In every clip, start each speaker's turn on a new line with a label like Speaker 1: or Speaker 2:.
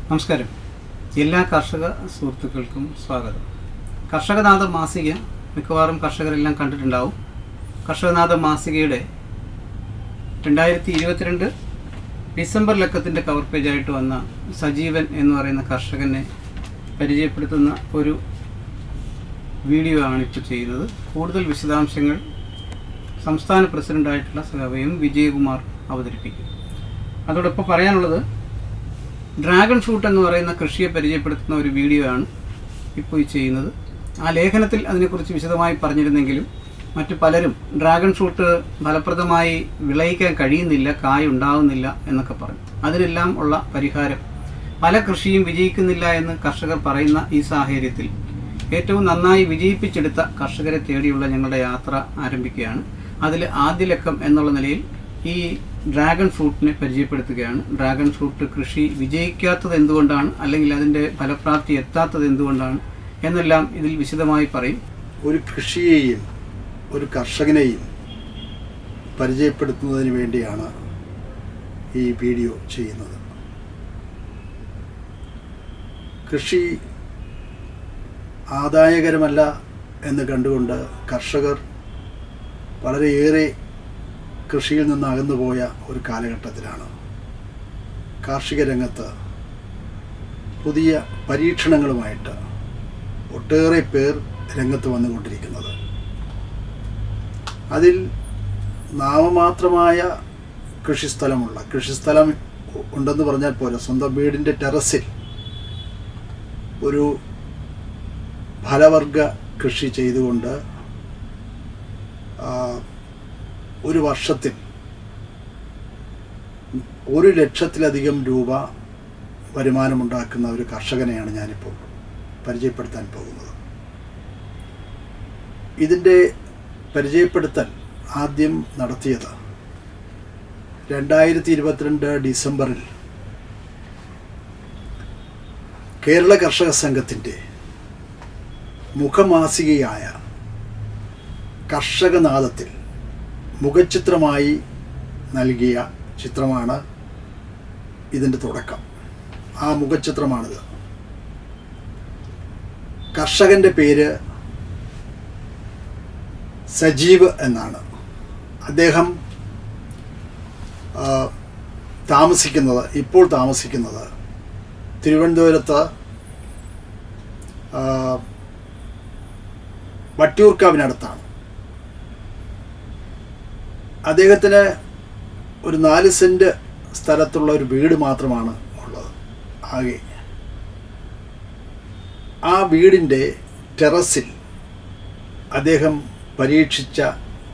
Speaker 1: നമസ്കാരം. എല്ലാ കർഷക സുഹൃത്തുക്കൾക്കും സ്വാഗതം. കർഷകനാഥ മാസിക മിക്കവാറും കർഷകരെല്ലാം കണ്ടിട്ടുണ്ടാവും. കർഷകനാഥ മാസികയുടെ 2022 ഡിസംബർ ലക്കത്തിൻ്റെ കവർ പേജായിട്ട് വന്ന സജീവൻ എന്ന് പറയുന്ന കർഷകനെ പരിചയപ്പെടുത്തുന്ന ഒരു വീഡിയോ ആണ് ഇപ്പോൾ ചെയ്യുന്നത്. കൂടുതൽ വിശദാംശങ്ങൾ സംസ്ഥാന പ്രസിഡൻ്റായിട്ടുള്ള സഖാവ് വിജയകുമാർ അവതരിപ്പിക്കും. അതോടൊപ്പം പറയാനുള്ളത്, ഡ്രാഗൺ ഫ്രൂട്ട് എന്ന് പറയുന്ന കൃഷിയെ പരിചയപ്പെടുത്തുന്ന ഒരു വീഡിയോ ആണ് ഇപ്പോൾ ചെയ്യുന്നത്. ആ ലേഖനത്തിൽ അതിനെക്കുറിച്ച് വിശദമായി പറഞ്ഞിരുന്നെങ്കിലും മറ്റു പലരും ഡ്രാഗൺ ഫ്രൂട്ട് ഫലപ്രദമായി വിളയിക്കാൻ കഴിയുന്നില്ല, കായ ഉണ്ടാകുന്നില്ല എന്നൊക്കെ പറഞ്ഞു. അതിനെല്ലാം ഉള്ള പരിഹാരം, പല കൃഷിയും വിജയിക്കുന്നില്ല എന്ന് കർഷകർ പറയുന്ന ഈ സാഹചര്യത്തിൽ ഏറ്റവും നന്നായി വിജയിപ്പിച്ചെടുത്ത കർഷകരെ തേടിയുള്ള ഞങ്ങളുടെ യാത്ര ആരംഭിക്കുകയാണ്. അതിൽ ആദ്യ ലക്കം എന്നുള്ള നിലയിൽ ഈ ഡ്രാഗൺ ഫ്രൂട്ടിനെ പരിചയപ്പെടുത്തുകയാണ്. ഡ്രാഗൺ ഫ്രൂട്ട് കൃഷി വിജയിക്കാത്തത് എന്തുകൊണ്ടാണ്, അല്ലെങ്കിൽ അതിൻ്റെ ഫലപ്രാപ്തി എത്താത്തത് എന്തുകൊണ്ടാണ് എന്നെല്ലാം ഇതിൽ വിശദമായി പറയും.
Speaker 2: ഒരു കൃഷിയെയും ഒരു കർഷകനെയും പരിചയപ്പെടുത്തുന്നതിന് വേണ്ടിയാണ് ഈ വീഡിയോ ചെയ്യുന്നത്. കൃഷി ആദായകരമല്ല എന്ന് കണ്ടുകൊണ്ട് കർഷകർ വളരെയേറെ കൃഷിയിൽ നിന്ന് അകന്നുപോയ ഒരു കാലഘട്ടത്തിലാണ് കാർഷിക രംഗത്ത് പുതിയ പരീക്ഷണങ്ങളുമായിട്ട് ഒട്ടേറെ പേർ രംഗത്ത് വന്നുകൊണ്ടിരിക്കുന്നത്. അതിൽ നാമമാത്രമായ കൃഷിസ്ഥലം ഉണ്ടെന്ന് പറഞ്ഞാൽ പോലെ സ്വന്തം വീടിൻ്റെ ടെറസിൽ ഒരു ഫലവർഗ കൃഷി ചെയ്തുകൊണ്ട് ഒരു വർഷത്തിൽ 1 ലക്ഷത്തിലധികം രൂപ വരുമാനമുണ്ടാക്കുന്ന ഒരു കർഷകനെയാണ് ഞാനിപ്പോൾ പരിചയപ്പെടുത്താൻ പോകുന്നത്. ഇതിൻ്റെ പരിചയപ്പെടുത്തൽ ആദ്യം നടത്തിയത് 2022 ഡിസംബറിൽ കേരള കർഷക സംഘത്തിൻ്റെ മുഖമാസികയായ കർഷകനാഥത്തിൽ മുഖചിത്രമായി നൽകിയ ചിത്രമാണ് ഇതിൻ്റെ തുടക്കം. ആ മുഖചിത്രമാണിത്. കർഷകൻ്റെ പേര് സജീവ് എന്നാണ്. അദ്ദേഹം ഇപ്പോൾ താമസിക്കുന്നത് തിരുവനന്തപുരത്ത് വട്ടിയൂർക്കാവിനടുത്താണ്. അദ്ദേഹത്തിന് ഒരു 4 സെൻറ്റ് സ്ഥലത്തുള്ള ഒരു വീട് മാത്രമാണ് ഉള്ളത് ആകെ. ആ വീടിൻ്റെ ടെറസിൽ അദ്ദേഹം പരീക്ഷിച്ച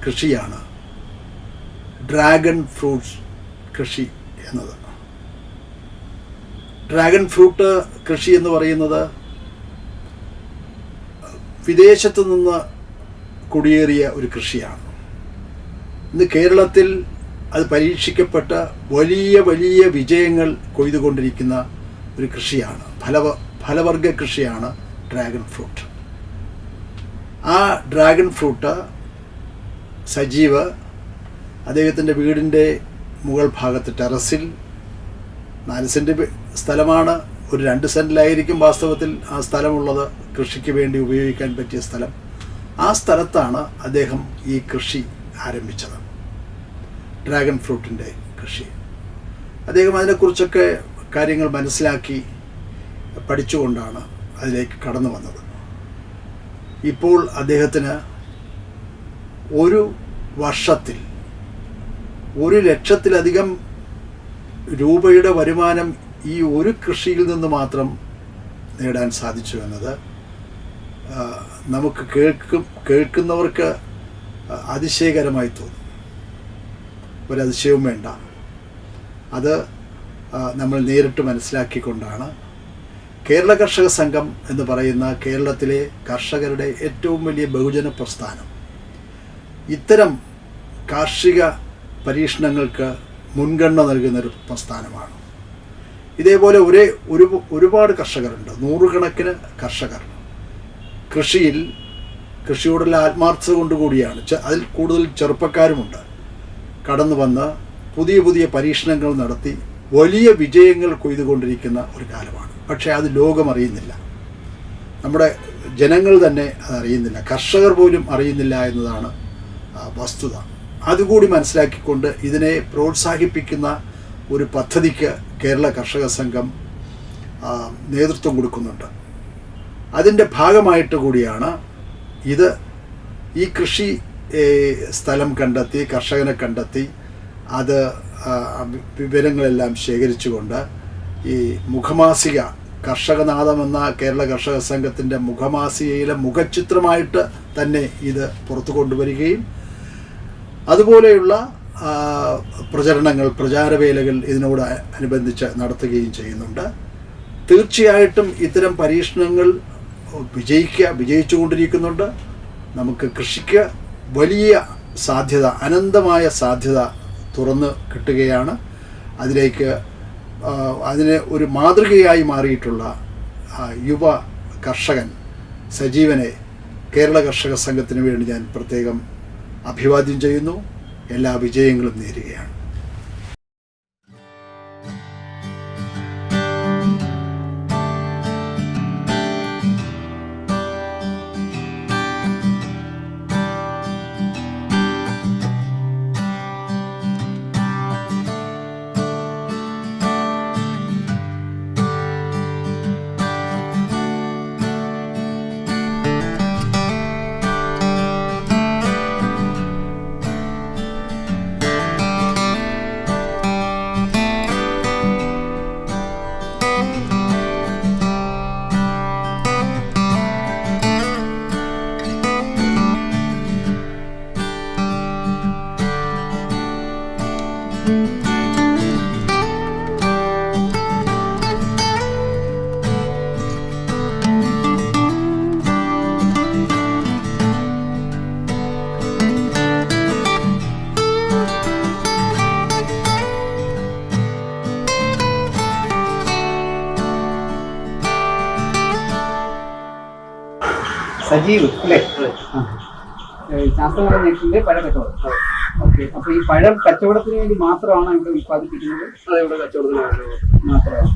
Speaker 2: കൃഷിയാണ് ഡ്രാഗൺ ഫ്രൂട്ട്സ് കൃഷി എന്നത്. ഡ്രാഗൺ ഫ്രൂട്ട് കൃഷി എന്ന് പറയുന്നത് വിദേശത്തു നിന്ന് കുടിയേറിയ ഒരു കൃഷിയാണ്. ഇന്ന് കേരളത്തിൽ അത് പരീക്ഷിക്കപ്പെട്ട വലിയ വലിയ വിജയങ്ങൾ കൊയ്തുകൊണ്ടിരിക്കുന്ന ഒരു കൃഷിയാണ്, ഫലവർഗ കൃഷിയാണ് ഡ്രാഗൺ ഫ്രൂട്ട്. ആ ഡ്രാഗൺ ഫ്രൂട്ട് സജീവ് അദ്ദേഹത്തിൻ്റെ വീടിൻ്റെ മുകൾ ഭാഗത്ത് ടെറസിൽ 4 സെൻറ്റ് സ്ഥലമാണ്. ഒരു 2 സെൻറ്റിലായിരിക്കും വാസ്തവത്തിൽ ആ സ്ഥലമുള്ളത്, കൃഷിക്ക് വേണ്ടി ഉപയോഗിക്കാൻ പറ്റിയ സ്ഥലം. ആ സ്ഥലത്താണ് അദ്ദേഹം ഈ കൃഷി ആരംഭിച്ചത്, ഡ്രാഗൺ ഫ്രൂട്ടിൻ്റെ കൃഷി. അദ്ദേഹം അതിനെക്കുറിച്ചൊക്കെ കാര്യങ്ങൾ മനസ്സിലാക്കി പഠിച്ചുകൊണ്ടാണ് അതിലേക്ക് കടന്നു വന്നത്. ഇപ്പോൾ അദ്ദേഹത്തിന് ഒരു വർഷത്തിൽ 1 ലക്ഷത്തിലധികം രൂപയുടെ വരുമാനം ഈ ഒരു കൃഷിയിൽ നിന്ന് മാത്രം നേടാൻ സാധിച്ചു എന്നത് നമുക്ക് കേൾക്കുന്നവർക്ക് അതിശയകരമായി തോന്നും. ഒരതിശയവും വേണ്ട. അത് നമ്മൾ നേരിട്ട് മനസ്സിലാക്കിക്കൊണ്ടാണ് കേരള കർഷക സംഘം എന്ന് പറയുന്ന കേരളത്തിലെ കർഷകരുടെ ഏറ്റവും വലിയ ബഹുജന പ്രസ്ഥാനം ഇത്തരം കാർഷിക പരീക്ഷണങ്ങൾക്ക് മുൻഗണന നൽകുന്നൊരു പ്രസ്ഥാനമാണ്. ഇതേപോലെ ഒരുപാട് കർഷകരുണ്ട്, 100 കണക്കിന് കർഷകർ കൃഷിയോടുള്ള ആത്മാർത്ഥത കൊണ്ടുകൂടിയാണ്. അതിൽ കൂടുതൽ ചെറുപ്പക്കാരുമുണ്ട്. കടന്നു വന്ന് പുതിയ പരീക്ഷണങ്ങൾ നടത്തി വലിയ വിജയങ്ങൾ കൊയ്തുകൊണ്ടിരിക്കുന്ന ഒരു കാലമാണ്. പക്ഷേ അത് ലോകം അറിയുന്നില്ല, നമ്മുടെ ജനങ്ങൾ തന്നെ അതറിയുന്നില്ല, കർഷകർ പോലും അറിയുന്നില്ല എന്നതാണ് വസ്തുത. അതുകൂടി മനസ്സിലാക്കിക്കൊണ്ട് ഇതിനെ പ്രോത്സാഹിപ്പിക്കുന്ന ഒരു പദ്ധതിക്ക് കേരള കർഷക സംഘം നേതൃത്വം കൊടുക്കുന്നുണ്ട്. അതിൻ്റെ ഭാഗമായിട്ട് കൂടിയാണ് ഇത്. ഈ കൃഷി സ്ഥലം കണ്ടെത്തി, കർഷകനെ കണ്ടെത്തി, അത് വിവരങ്ങളെല്ലാം ശേഖരിച്ചുകൊണ്ട് ഈ മുഖമാസിക, കർഷകനാഥം എന്ന കേരള കർഷക സംഘത്തിൻ്റെ മുഖമാസികയിലെ മുഖചിത്രമായിട്ട് തന്നെ ഇത് പുറത്തു കൊണ്ടുവരികയും അതുപോലെയുള്ള പ്രചരണങ്ങൾ, പ്രചാരവേലകൾ ഇതിനോട് അനുബന്ധിച്ച് നടത്തുകയും ചെയ്യുന്നുണ്ട്. തീർച്ചയായിട്ടും ഇത്തരം പരീക്ഷണങ്ങൾ വിജയിച്ചുകൊണ്ടിരിക്കുന്നുണ്ട്. നമുക്ക് കൃഷിക്ക് വലിയ സാധ്യത, അനന്തമായ സാധ്യത തുറന്ന് കിട്ടുകയാണ്. അതിന് ഒരു മാതൃകയായി മാറിയിട്ടുള്ള യുവ കർഷകൻ സജീവനെ കേരള കർഷക സംഘത്തിന് വേണ്ടി ഞാൻ പ്രത്യേകം അഭിവാദ്യം ചെയ്യുന്നു. എല്ലാ വിജയങ്ങളും നേരുകയാണ്.
Speaker 1: സജീവ് അല്ലേ? ശാസ്ത്രമംഗലം ജംഗ്ഷനിലെ പഴ കച്ചവടം. ഓക്കെ. അപ്പൊ ഈ പഴം കച്ചവടത്തിന് വേണ്ടി മാത്രമാണ് ഇവിടെ ഉത്പാദിപ്പിക്കുന്നത്?
Speaker 3: ഇവിടെ കച്ചവടത്തിന്
Speaker 1: മാത്രമാണ്.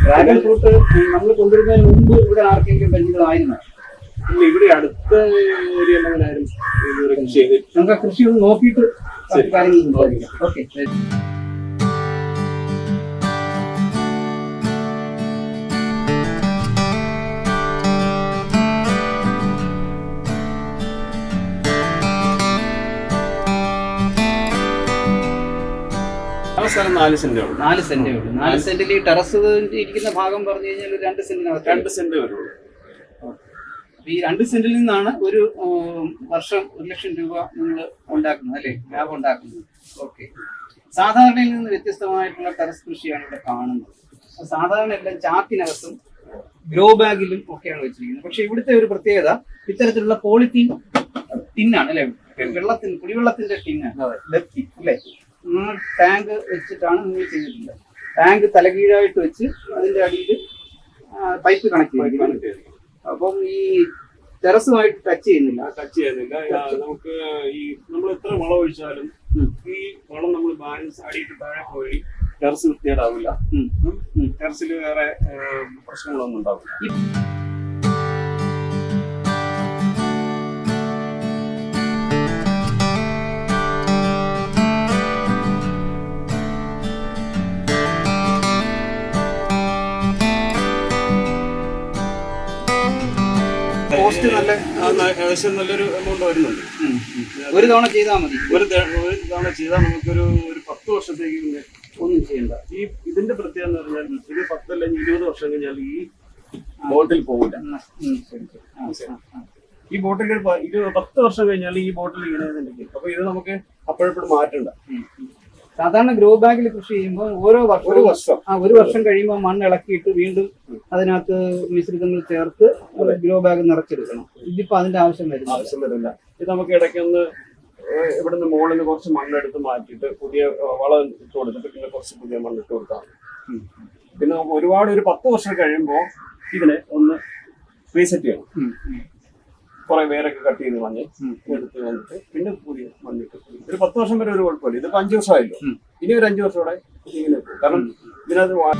Speaker 1: ഡ്രാഗൺ ഫ്രൂട്ട് നമ്മൾ കൊണ്ടുവരുന്നതിന് മുമ്പ് ഇവിടെ ആർക്കെങ്കിലും പരിചിതമായിരുന്നു?
Speaker 3: ഇല്ല, ഇവിടെ അടുത്ത ഏരിയ കൃഷി ചെയ്ത്
Speaker 1: നമുക്ക് ആ കൃഷി ഒന്ന് നോക്കിയിട്ട് കാര്യങ്ങൾ സംസാരിക്കാം. ഓക്കെ.
Speaker 3: സ്ഥലം 4 സെന്റ് ഉള്ളൂ.
Speaker 1: 4 സെന്റേ ഉള്ളൂ. 4 സെന്റിൽ ഈ ടെറസ് ഇരിക്കുന്ന ഭാഗം പറഞ്ഞു കഴിഞ്ഞാൽ 2 സെന്റിനകത്ത്
Speaker 3: 2 സെന്റ് വരുള്ളൂ.
Speaker 1: ഈ 2 സെന്റിൽ നിന്നാണ് ഒരു വർഷം 1 ലക്ഷം രൂപ നിങ്ങൾ ഉണ്ടാക്കുന്നത് അല്ലേ? ലാഭം ഉണ്ടാക്കുന്നത്. ഓക്കെ. സാധാരണയിൽ നിന്ന് വ്യത്യസ്തമായിട്ടുള്ള ടെറസ് കൃഷിയാണ് ഇവിടെ കാണുന്നത്. സാധാരണ എല്ലാം ചാക്കിനകത്തും ഗ്രോ ബാഗിലും ഒക്കെയാണ് വെച്ചിരിക്കുന്നത്. പക്ഷെ ഇവിടുത്തെ ഒരു പ്രത്യേകത ഇത്തരത്തിലുള്ള പോളിത്തീൻ ടിന്നാണ് അല്ലെ? കുടിവെള്ളത്തിന്റെ ടിന്നാണ് ലക്കി അല്ലെ? ടാങ്ക് വെച്ചിട്ടാണ് നിങ്ങൾ ചെയ്തിട്ടുള്ളത്. ടാങ്ക് തലകീഴായിട്ട് വെച്ച് അതിന്റെ അടിയിൽ പൈപ്പ് കണക്ട് ചെയ്ത്, അപ്പം ഈ ടെറസുമായിട്ട് ടച്ച് ചെയ്യുന്നില്ല.
Speaker 3: നമുക്ക് ഈ നമ്മൾ എത്ര വളം ഒഴിച്ചാലും ഈ വളം നമ്മൾ ബാലൻസ് അടിയിട്ട് താഴെ പോയി ടെറസ് വൃത്തികേടാവില്ല. ടെറസിൽ വേറെ പ്രശ്നങ്ങളൊന്നും ഉണ്ടാവില്ല. ഏകദേശം നല്ലൊരു എമൗണ്ട് വരുന്നുണ്ട്.
Speaker 1: ഒരു തവണ ചെയ്താൽ മതി.
Speaker 3: ഒരു തവണ ചെയ്താൽ നമുക്കൊരു 10 വർഷത്തേക്ക്
Speaker 1: ഒന്നും ചെയ്യണ്ട.
Speaker 3: ഇതിന്റെ പ്രത്യേകത എന്ന് പറഞ്ഞാൽ ഇത് 10 അല്ലെങ്കിൽ 20 വർഷം കഴിഞ്ഞാൽ ഈ ബോട്ടിൽ പോകില്ല. ഈ ബോട്ടിൽ 10 വർഷം കഴിഞ്ഞാൽ ഈ ബോട്ടിൽ ഇങ്ങനെ തന്നെ. അപ്പൊ ഇത് നമുക്ക് അപ്പോഴെപ്പോഴും മാറ്റണ്ട.
Speaker 1: സാധാരണ ഗ്രോ ബാഗിൽ കൃഷി ചെയ്യുമ്പോൾ ഒരു വർഷം കഴിയുമ്പോൾ മണ്ണ് ഇളക്കിയിട്ട് വീണ്ടും അതിനകത്ത് മിശ്രിതങ്ങൾ ചേർത്ത് ഗ്രോ ബാഗ് നിറച്ചെടുക്കണം. ഇതിപ്പോ അതിന്റെ ആവശ്യം
Speaker 3: വരില്ല. ഇത് നമുക്ക് ഇടയ്ക്കൊന്ന് ഇവിടുന്ന് മുകളിൽ നിന്ന് കുറച്ച് മണ്ണെടുത്ത് മാറ്റിയിട്ട് പുതിയ വളം ഇട്ട് കൊടുത്തിട്ട് പിന്നെ കുറച്ച് പുതിയ മണ്ണിട്ട് കൊടുത്താൽ പിന്നെ ഒരുപാട് ഒരു 10 വർഷം കഴിയുമ്പോൾ ഇതിനെ ഒന്ന് റീസെറ്റ് ചെയ്യണം. കുറെ വേരൊക്കെ കട്ട് ചെയ്ത് മണ്ണ് എടുത്ത് വന്നിട്ട് പിന്നെ പുതിയ മണ്ണിട്ട് ഒരു 10 വർഷം വരെ ഒരു കുഴപ്പമില്ല. ഇതിപ്പോ 5 വർഷമായല്ലോ. ഇനി ഒരു 5 വർഷം കൂടെ ഇങ്ങനെ പോകും. കാരണം ഇതിനകത്ത്
Speaker 1: വളം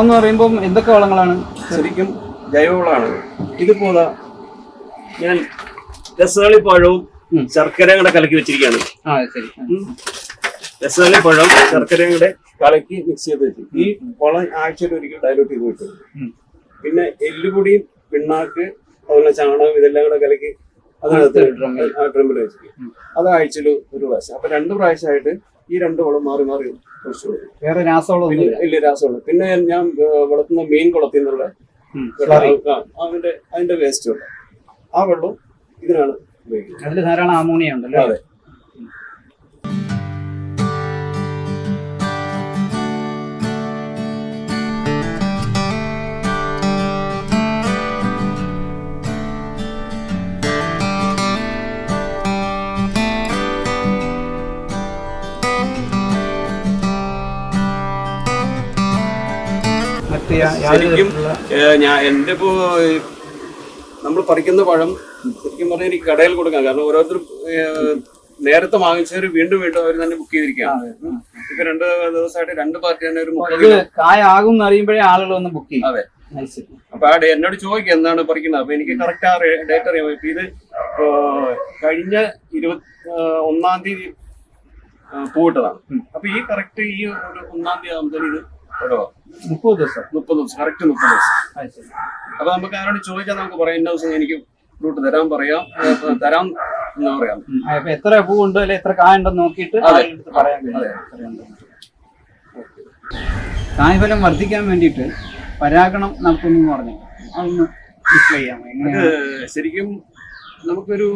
Speaker 1: എന്ന് പറയുമ്പോൾ എന്തൊക്കെ വളങ്ങളാണ്?
Speaker 3: ശരിക്കും ജൈവവളമാണ്. ഇതുപോലെ ഞാൻ രസകളിപ്പഴവും ശർക്കരയും കൂടെ കലക്കി വെച്ചിരിക്കുകയാണ്. രസകളിപ്പഴം ശർക്കരയും കൂടെ കലക്കി മിക്സ് ചെയ്ത് വെച്ചു. ഈ വളം ആഴ്ചയിൽ ഒരിക്കൽ ഡയലൂട്ട് ചെയ്ത് വെച്ചു. പിന്നെ എല്ലുപൊടിയും പിണ്ണാക്ക് അതുപോലെ ചാണകം ഇതെല്ലാം കൂടെ കലക്കി അതിനകത്ത് ഡ്രമ്മിൽ വെച്ചിരിക്കും. അത് ആഴ്ചയിൽ ഒരു പ്രാവശ്യം. അപ്പൊ 2 പ്രാവശ്യമായിട്ട് ഈ 2 വളം മാറി മാറി ഒഴിച്ചു കൊടുക്കും.
Speaker 1: വേറെ രാസവളം
Speaker 3: ഇല്ല, രാസവളം. പിന്നെ ഞാൻ വളർത്തുന്ന മീൻ കുളത്തിൽ നിന്നുള്ള അതിന്റെ വേസ്റ്റ് ഉണ്ട്. ആ വെള്ളം ഇതിനാണ് ഉപയോഗിക്കുന്നത്.
Speaker 1: അതിൽ ധാരാളം അമോണിയ ഉണ്ടല്ലോ.
Speaker 3: അതെ. ശരിക്കും എന്റെ ഇപ്പോ നമ്മൾ പറിക്കുന്ന പഴം ശരിക്കും പറഞ്ഞാൽ എനിക്ക് കടയിൽ കൊടുക്കാം. കാരണം ഓരോരുത്തരും നേരത്തെ വാങ്ങിച്ചവര് വീണ്ടും വീണ്ടും അവർ തന്നെ ബുക്ക് ചെയ്തിരിക്കുകയാണ്. ഇപ്പൊ 2 ദിവസമായിട്ട് 2 പാർട്ടി തന്നെ ഒരു 30
Speaker 1: കായാകും എന്ന് അറിയുമ്പോഴേ ആളുകൾ വന്ന് ബുക്ക് ചെയ്യും.
Speaker 3: അതെ. അപ്പൊ ആ എന്നോട് ചോദിക്കുക എന്താണ് പറിക്കുന്നത്. അപ്പൊ എനിക്ക് കറക്റ്റ് ആ ഡേറ്റ് അറിയാം. ഇപ്പൊ ഇത് കഴിഞ്ഞ 21-ാം തീയതി പൂവിട്ടതാണ്. അപ്പൊ ഈ കറക്റ്റ് ഈ ഒരു 1-ാം തീയതി ആകുമ്പോഴത്തേന് ഇത് 30 ദിവസം കറക്റ്റ് 30 ദിവസം. അപ്പൊ നമുക്ക് ആരോട് ചോദിച്ചാൽ നമുക്ക് പറയാം ഇന്ന ദിവസം എനിക്ക് ഫ്രൂട്ട് തരാൻ പറയാം എന്ന് പറയാം.
Speaker 1: എത്ര പൂവുണ്ട് അല്ലെ എത്ര കായുണ്ടെന്ന് നോക്കിയിട്ട് കായ്ഫലം വർദ്ധിക്കാൻ വേണ്ടിയിട്ട് പരാഗണം നടത്തുന്നു പറഞ്ഞു. അതൊന്ന് ഡിസ്പ്ലേ ചെയ്യാം.
Speaker 3: ശരിക്കും നമുക്കൊരു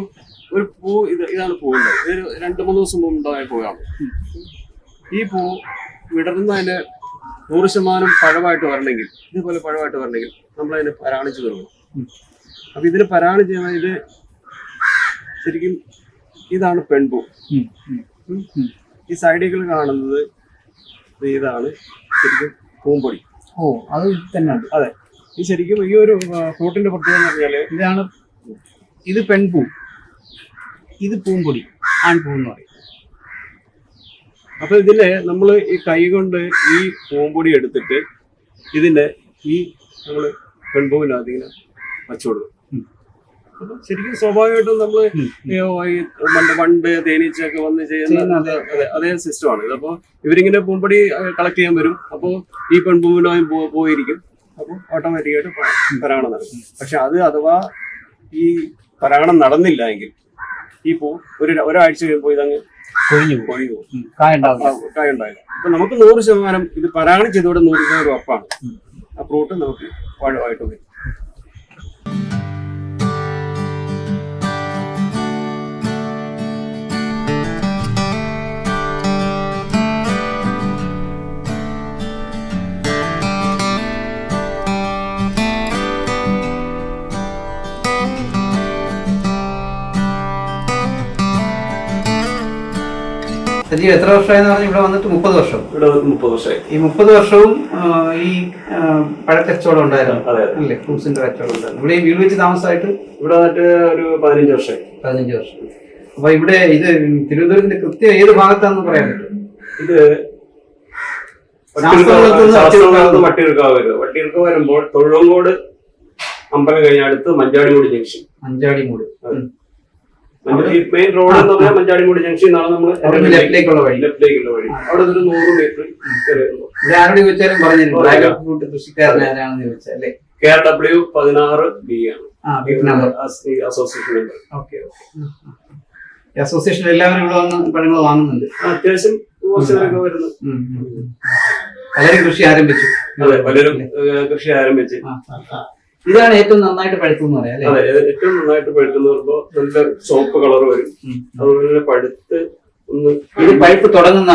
Speaker 3: പൂ ഇതാണ് പൂവിന്റെ. ഇത് 2-3 ദിവസം മുമ്പുണ്ടായ പൂവാണ്. ഈ പൂ വിടർന്നതിന് 100% പഴമായിട്ട് വരണമെങ്കിൽ, ഇതുപോലെ പഴമായിട്ട് വരണമെങ്കിൽ നമ്മളതിനെ പരാണിച്ച് തുടങ്ങും. അപ്പൊ ഇതിന് പരാണിച്ച് ഇത് ശരിക്കും ഇതാണ് പെൺപൂ. ഈ സൈഡുകൾ കാണുന്നത് ഇതാണ് ശരിക്കും പൂമ്പൊടി.
Speaker 1: അത് തന്നെ.
Speaker 3: അതെ. ഈ ശരിക്കും ഈ ഒരു ഫ്രൂട്ടിന്റെ പ്രത്യേകത എന്ന് പറഞ്ഞാല്
Speaker 1: ഇത് പെൺപൂ, ഇത് പൂമ്പൊടി, ആൺപൂ എന്ന് പറയും.
Speaker 3: അപ്പൊ ഇതില് നമ്മള് ഈ കൈ കൊണ്ട് ഈ പൂമ്പൊടി എടുത്തിട്ട് ഇതിന്റെ ഈ നമ്മള് പെൺപൂവിനകത്ത് ഇങ്ങനെ വച്ചു കൊടുക്കും. ശരിക്കും സ്വാഭാവികമായിട്ടും നമ്മള് പണ്ട് തേനീച്ചയൊക്കെ വന്ന് ചെയ്യുന്ന അതേ സിസ്റ്റമാണ്. ഇതപ്പോ ഇവരിങ്ങനെ പൂമ്പൊടി കളക്ട് ചെയ്യാൻ വരും. അപ്പോ ഈ പെൺപൂവിനായി പോയിരിക്കും. അപ്പൊ ഓട്ടോമാറ്റിക്കായിട്ട് പരാഗണം നടക്കും. പക്ഷെ അത് അഥവാ ഈ പരാഗണം നടന്നില്ല എങ്കിൽ ഈ പൂ ഒരാഴ്ച കഴിയുമ്പോൾ ഇതങ്ങ് കൊഴിഞ്ഞു പോകും. കായ ഉണ്ടാവില്ല. അപ്പൊ നമുക്ക് 100% ഇത് പരാഗണം ചെയ്തോടെ 100% ഉറപ്പാണ്. ആ ഫ്രൂട്ട് നമുക്ക് പഴമായിട്ട് വരും.
Speaker 1: സജീവ് എത്ര വർഷമായെന്ന് പറഞ്ഞാൽ ഇവിടെ വന്നിട്ട് 30 വർഷം.
Speaker 3: ഇവിടെ 30 വർഷമായി.
Speaker 1: ഈ 30 വർഷവും ഈ പഴക്കച്ചവടം ഉണ്ടായിരുന്നു അല്ലേ? ഫ്രൂട്ട്സിന്റെ കച്ചവടം ഉണ്ടായിരുന്നു. ഇവിടെ വീട് വെച്ച് താമസമായിട്ട്
Speaker 3: ഇവിടെ വന്നിട്ട് ഒരു 15 വർഷമായി.
Speaker 1: 15 വർഷം. അപ്പൊ ഇവിടെ ഇത് തിരുവനന്തപുരത്തിന്റെ കൃത്യം ഏത് ഭാഗത്താണെന്ന് പറയാൻ പറ്റും?
Speaker 3: ഇത് വട്ടിയൂർക്കാവ് വരുമ്പോൾ തൊഴുവങ്കോട് അമ്പലം കഴിഞ്ഞ അടുത്ത് മഞ്ചാടിമൂട് ജംഗ്ഷൻ. മെയിൻ റോഡ് എന്ന് പറഞ്ഞാൽ മഞ്ചാടിമൂട് ജംഗ്ഷൻ എന്നാണ് നമ്മൾ ലെഫ്റ്റിലേക്കുള്ള വഴി. അവിടെ ഒരു 100 മീറ്റർ
Speaker 1: ആരോട് ചോദിച്ചാലും പറഞ്ഞിട്ടുണ്ട്
Speaker 3: KRW 16B ആണ് അസോസിയേഷൻ നമ്പർ.
Speaker 1: അസോസിയേഷൻ എല്ലാവരും ഇവിടെ വന്ന് പഴങ്ങൾ വാങ്ങുന്നുണ്ട്.
Speaker 3: അത്യാവശ്യം കുറച്ചുപേരൊക്കെ വരുന്നു.
Speaker 1: പലരും കൃഷി ആരംഭിച്ചു.
Speaker 3: അതെ, പലരും കൃഷി ആരംഭിച്ച്.
Speaker 1: ഇതാണ് ഏറ്റവും നന്നായിട്ട് പഴുത്തെന്ന് പറയാം.
Speaker 3: അതെ, ഏറ്റവും നന്നായിട്ട് പഴുത്തെന്ന് പറയുമ്പോ നല്ല ചോപ്പ് കളർ വരും. അതുപോലെ പഴുത്ത് ഒന്ന്
Speaker 1: പഴുപ്പ് തുടങ്ങുന്ന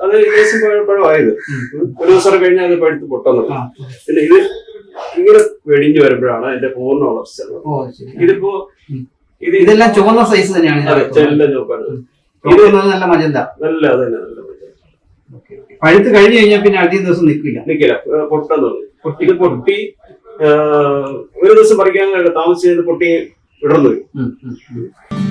Speaker 3: അത് ഏകദേശം പഴമായത് 1 ദിവസം കഴിഞ്ഞാൽ അത് പഴുത്ത് പൊട്ടുന്നത്. പിന്നെ ഇത് ഇങ്ങനെ വെടിഞ്ഞു വരുമ്പോഴാണ് അതിന്റെ പൂർണ്ണ വളർച്ച. ഇതിപ്പോ
Speaker 1: ഇതെല്ലാം ചുവന്ന സൈസ് തന്നെയാണ്.
Speaker 3: എല്ലാം ചുവപ്പാണ്.
Speaker 1: ഇത് നല്ല മജന്ത.
Speaker 3: നല്ല അതന്നെ നല്ല മജന്ത.
Speaker 1: പഴുത്ത് കഴിഞ്ഞു കഴിഞ്ഞാൽ പിന്നെ അധികം ദിവസം നിൽക്കില്ല.
Speaker 3: പൊട്ടാൻ തുടങ്ങി. ഇത് പൊട്ടി ഒരു ദിവസം പറിക്കാൻ താമസിച്ചത് പൊട്ടി വിടർന്നു വരും.